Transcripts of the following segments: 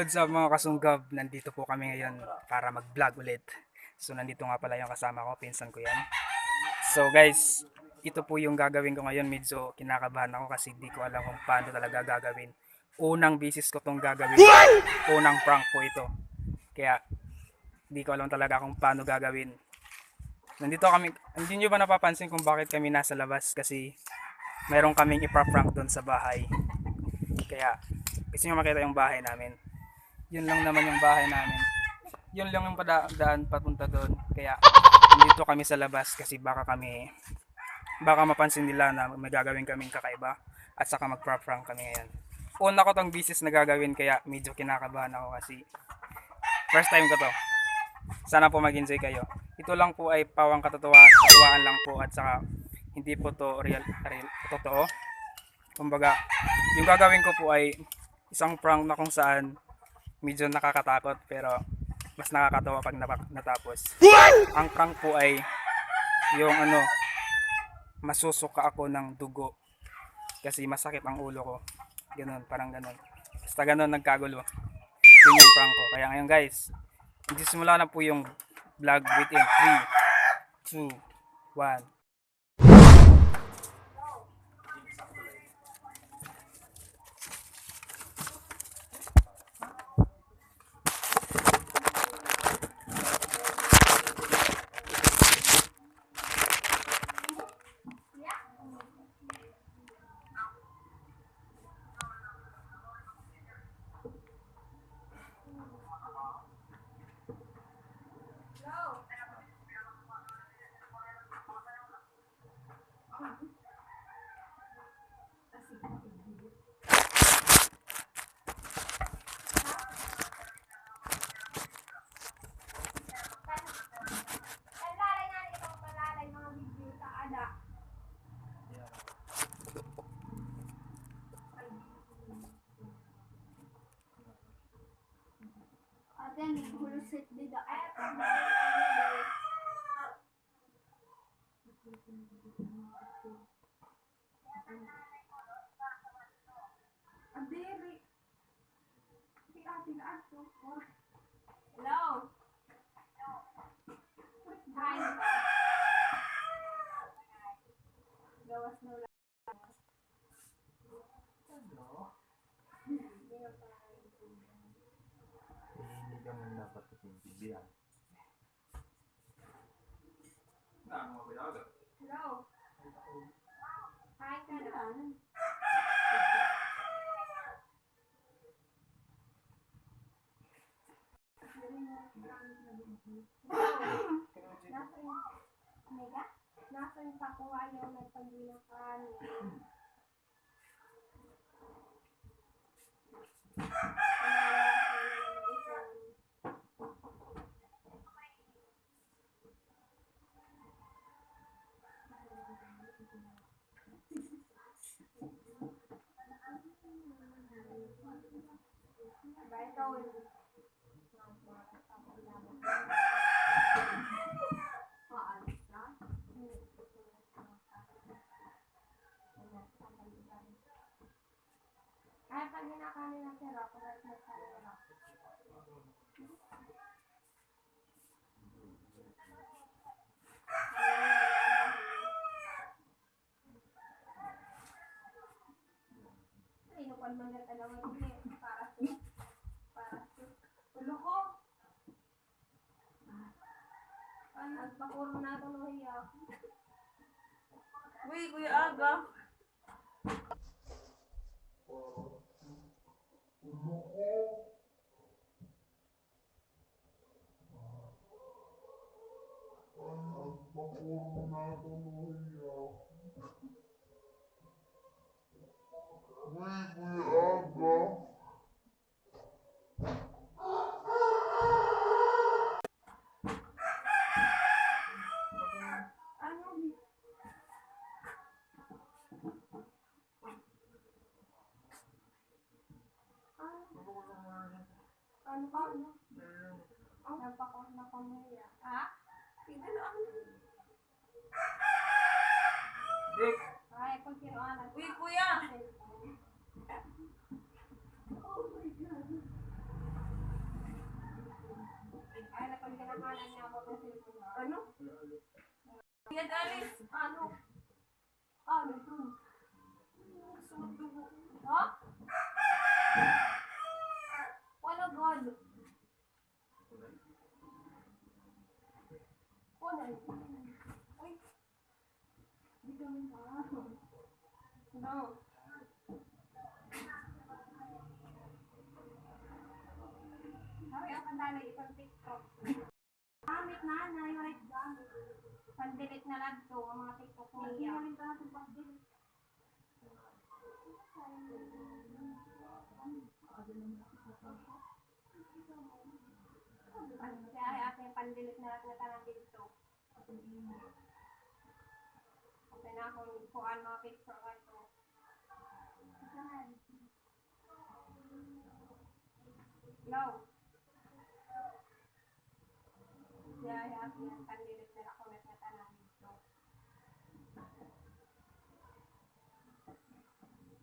What's up mga kasunggab? Nandito po kami ngayon para mag-vlog ulit. So nandito nga pala yung kasama ko, pinsan ko yan. So guys, ito po yung gagawin ko ngayon. Medyo kinakabahan ako kasi di ko alam kung paano talaga gagawin. Unang bisis ko tong gagawin. Unang prank po ito. Kaya di ko alam talaga kung paano gagawin. Nandito kami, hindi nyo ba napapansin kung bakit kami nasa labas? Kasi meron kaming ipra-prank doon sa bahay. Kaya gusto nyo makita yung bahay namin. Yun lang naman yung bahay namin. Yun lang yung daan papunta doon. Kaya dito kami sa labas kasi baka mapansin nila na may gagawin kaming kakaiba at saka magpra-prank kami ngayon. Una ko tong business na gagawin kaya medyo kinakabahan ako kasi first time ko to. Sana po mag-enjoy kayo. Ito lang po ay pawang katuwaan lang po at saka hindi po to real totoo. Kumbaga, yung gagawin ko po ay isang prank na kung saan medyo nakakatakot pero mas nakakatawa pag natapos. Ang prank po ay yung masusuka ako ng dugo kasi masakit ang ulo ko. Ganun, parang ganun. Basta ganun nagkagulo. Yun yung prank ko. Kaya ngayon guys, simula na po yung vlog within 3, 2, 1. Then hulusit dito at Adiri. Hello. Hi. Gawas na lang. Hindi ka man dapat itindihan. Hello. Hi ka na. Nasa yung pakuha yung nagpagbilakan. Ay, pag ginakanin natin rock, nagkanin rock. Ay, nukon man na talaga hindi. Para ulo ko. Nagpakuro na ito ng hiya. Uy, Kuya Aga. Ano pa? Ang napakos na pamilya. Ha? Hindi na ako. Ay, pag kinuanan. Uy, Kuya. Oh my God. pag kinakanan niya ako ng cellphone niya. Ano? Yan, Alice. Ano? Ano ito? Sunod dugo. Ha? Wala God. Wala. Uy. Di kami ba? No. Sabi ang kandalay itong TikTok. Gamit na, nai-right gamit. Pandelete na lang to, ang mga TikTok niya. Hindi namin ito natin pag-delete. Kaya ate, pandelete na lang na talang dito. Okay na kung kuhaan mga picture ka ito. Hello? Kaya ate, pandelete na lang ulit na talang dito.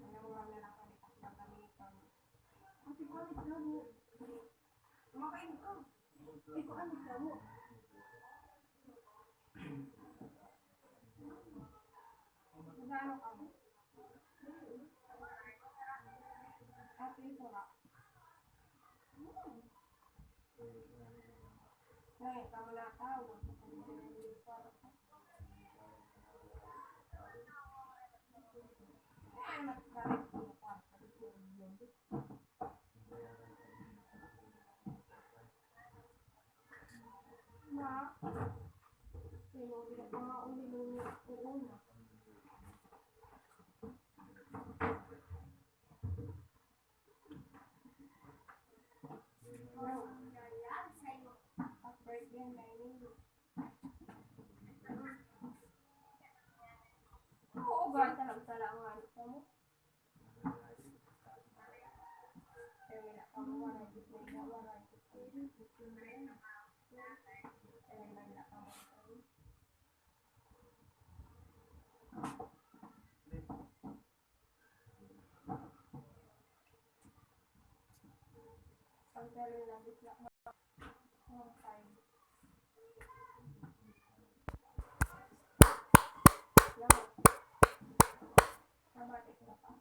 Nangulang na lang ulit ang gagamitan. Ate, kulit na mo. Kumakain ka. Eh, kung ano ka mo? Magano ka mo? Ate, ito ka. Ngayon, tama na tawag. Ay, magkalit ko pa. Ma, sinulit pa nga ulit ko una. Happy birthday, Lenny. Oo, ba? Salamat sa mo. Kaya wala ka mo, wala dito na wala dito. Kaya wala ka mo. Pagdalo na bisla mo. Side. Lahat. Sabatik na pa.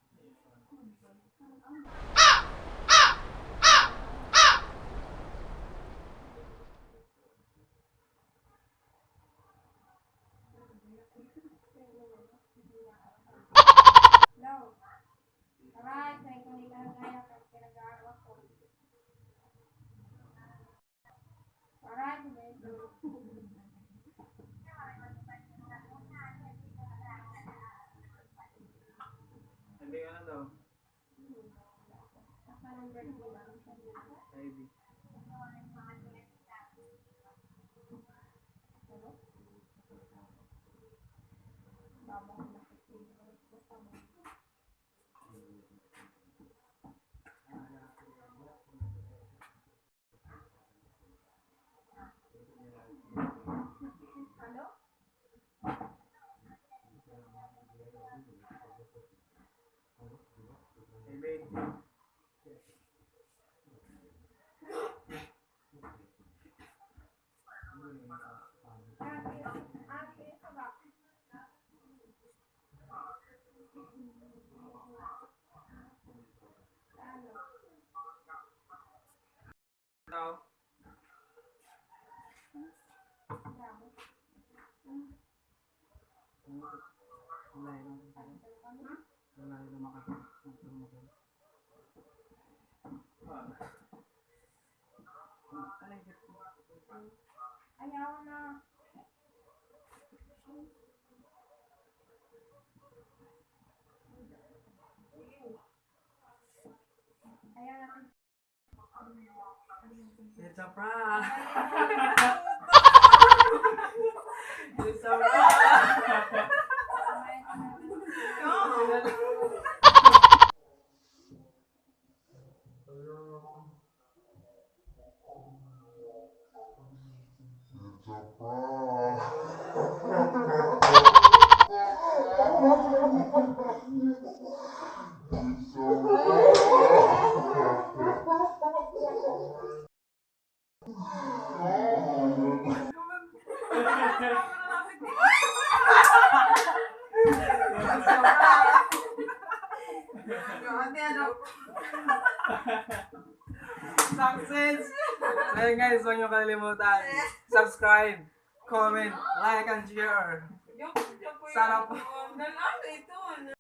No. Alright, thank you nila kaya pag pinag-aaral ako. Alright, medyo. Hindi ano daw? Basta ng birthday lang. Ivy. Ano? Babang nakikita. Basta mo. Ano? Ivy. Ate, isa ba? Ano? Daw. Bravo. Wala yun. Wala yun makakita. Ayaw na. Ayaw natin. It's a prank! It's a prank! Oh, Ate, ano? Success! So yun guys, huwag niyo kalimutan. Subscribe, comment, like, and share. Sarap. Ito.